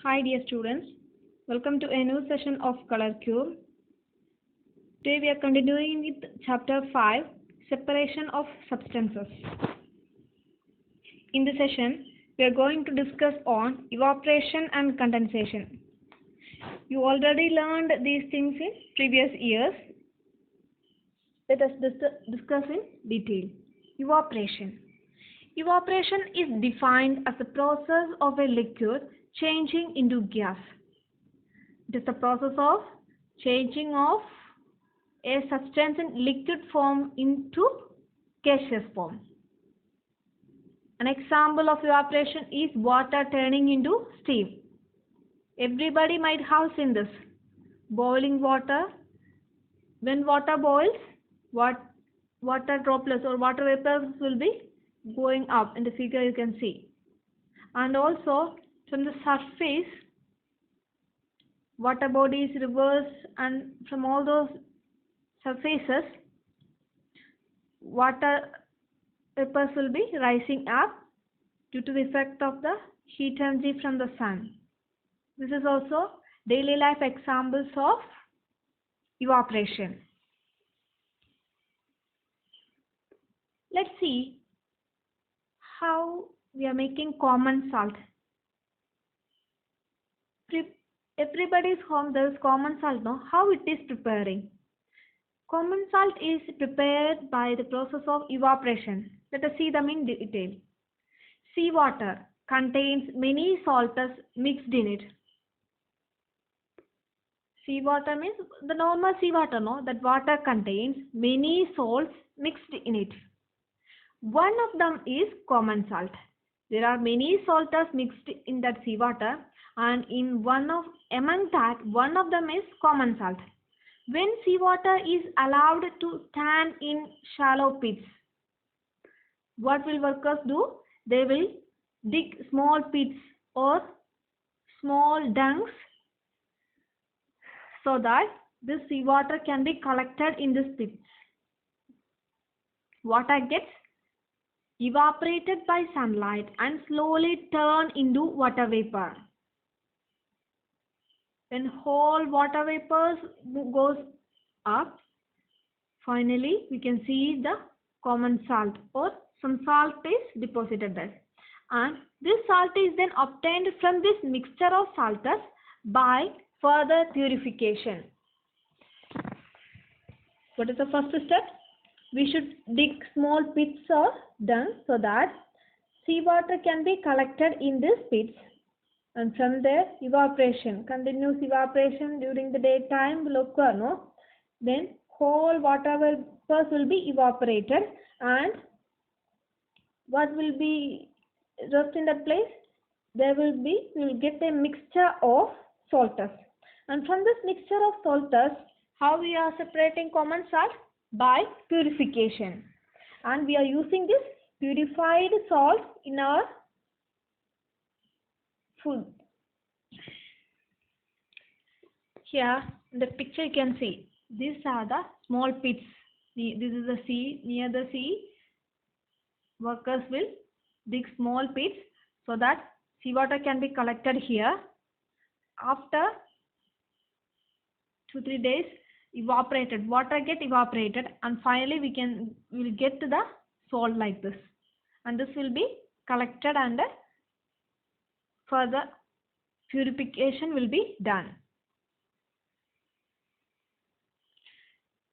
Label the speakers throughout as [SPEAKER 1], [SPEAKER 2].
[SPEAKER 1] Hi dear students, welcome to a new session of Color Cube. Today we are continuing with chapter 5, Separation of Substances. In this session, we are going to discuss on evaporation and condensation. You already learned these things in previous years. Let us discuss in detail. Evaporation. Evaporation is defined as the process of a liquid changing into gas. It is the process of changing of a substance in liquid form into gaseous form. An example of evaporation is water turning into steam. Everybody might have seen this. Boiling water. When water boils, water droplets or water vapors will be going up. In the figure you can see. And also from the surface, water bodies, rivers, and from all those surfaces, water vapors will be rising up due to the effect of the heat energy from the sun. This is also daily life examples of evaporation. Let's see how we are making common salt. Everybody's home there is common salt, no? How it is preparing? Common salt is prepared by the process of evaporation. Let us see them in detail. Seawater contains many salts mixed in it. Seawater means the normal seawater, no? That water contains many salts mixed in it. One of them is common salt. There are many salts mixed in that seawater, and among that, one of them is common salt. When seawater is allowed to stand in shallow pits, what will workers do? They will dig small pits or small dunks so that this seawater can be collected in this pits. Water gets evaporated by sunlight and slowly turn into water vapor. When whole water vapors goes up, finally we can see the common salt or some salt is deposited there. And this salt is then obtained from this mixture of salts by further purification. What is the first step? We should dig small pits or dunks so that seawater can be collected in these pits. And from there, evaporation, continuous evaporation during the daytime will occur, no? Then whole water vapors will be evaporated, and what will be just in that place? We will get a mixture of salts. And from this mixture of salts, how we are separating common salt? By purification. And we are using this purified salt in our food. Here in the picture you can see these are the small pits. This is the sea. Near the sea, workers will dig small pits so that seawater can be collected here. After 2-3 days, water get evaporated, and finally we will get to the salt like this, and this will be collected and further purification will be done.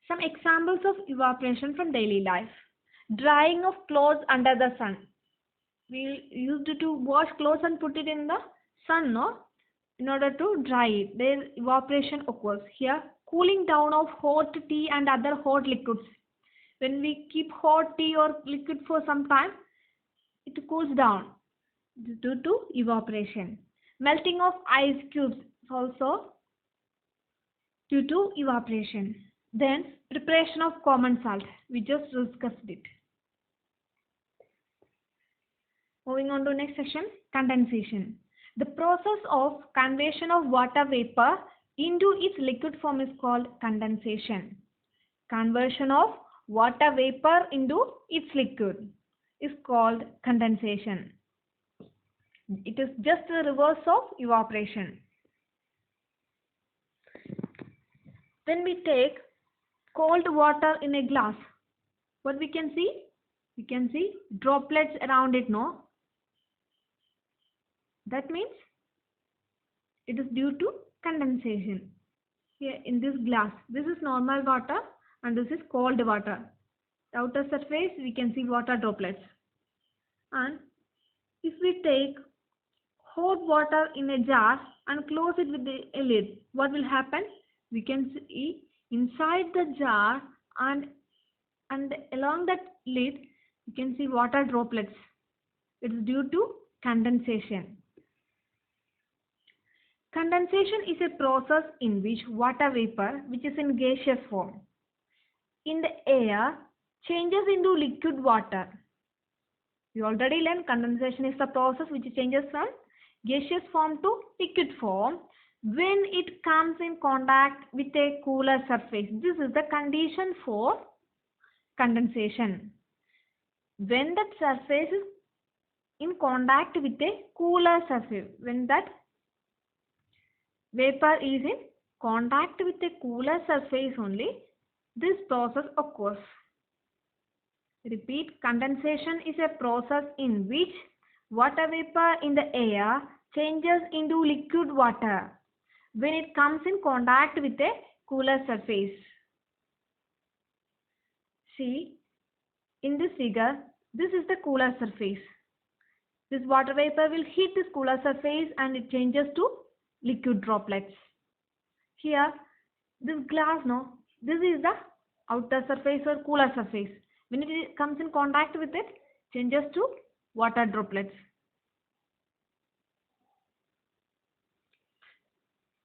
[SPEAKER 1] Some examples of evaporation from daily life. Drying of clothes under the sun. We used to wash clothes and put it in the sun, no? In order to dry it, there evaporation occurs. Here, cooling down of hot tea and other hot liquids. When we keep hot tea or liquid for some time, it cools down due to evaporation. Melting of ice cubes also due to evaporation. Then preparation of common salt. We just discussed it. Moving on to next section, condensation. The process of conversion of water vapor into its liquid form is called condensation. Conversion of water vapor into its liquid is called condensation. It is just the reverse of evaporation. When we take cold water in a glass, what we can see? We can see droplets around it, no? That means it is due to condensation. Here in this glass, this is normal water and this is cold water. The outer surface, we can see water droplets. And if we take hot water in a jar and close it with a lid, what will happen? We can see inside the jar and along that lid, you can see water droplets. It is due to condensation. Condensation is a process in which water vapor, which is in gaseous form, in the air changes into liquid water. We already learned condensation is the process which changes from gaseous form to liquid form when it comes in contact with a cooler surface. This is the condition for condensation. When that surface is in contact with a cooler surface, when that vapor is in contact with a cooler surface only, this process occurs. Repeat, condensation is a process in which water vapor in the air changes into liquid water when it comes in contact with a cooler surface. See, in this figure, this is the cooler surface. This water vapor will hit this cooler surface and it changes to liquid droplets. Here, this glass, no, this is the outer surface or cooler surface. When it comes in contact with it, changes to water droplets.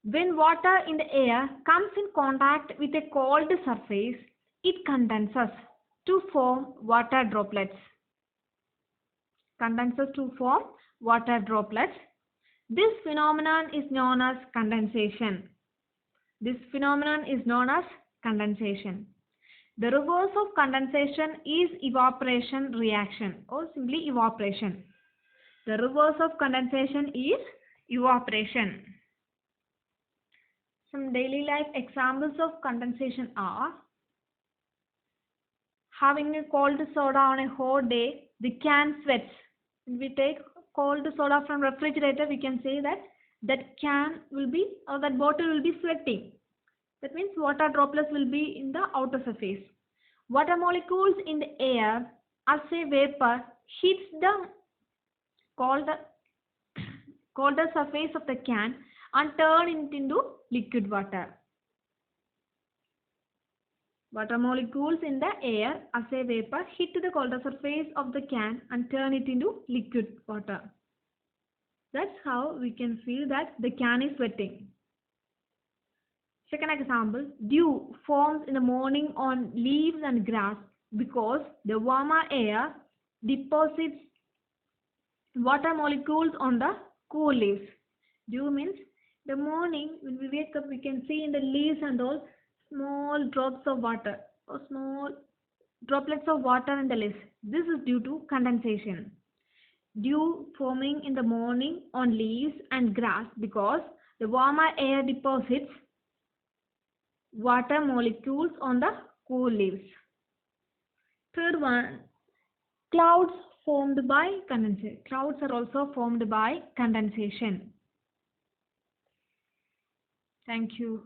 [SPEAKER 1] When water in the air comes in contact with a cold surface, it condenses to form water droplets. Condenses to form water droplets. This phenomenon is known as condensation. This phenomenon is known as condensation. The reverse of condensation is evaporation reaction or simply evaporation. The reverse of condensation is evaporation. Some daily life examples of condensation are having a cold soda on a hot day, the can sweats. When we take cold soda from refrigerator, we can say that that can will be or that bottle will be sweating. That means water droplets will be in the outer surface. Water molecules in the air as a vapor hits the colder surface of the can and turn it into liquid water. Water molecules in the air as a vapor hit the colder surface of the can and turn it into liquid water. That's how we can feel that the can is sweating. Second example, dew forms in the morning on leaves and grass because the warmer air deposits water molecules on the cool leaves. Dew means the morning when we wake up, we can see in the leaves and all small drops of water or small droplets of water in the leaves. This is due to condensation. Dew forming in the morning on leaves and grass because the warmer air deposits water molecules on the cool leaves. Third one, clouds formed by condensation. Clouds are also formed by condensation. Thank you.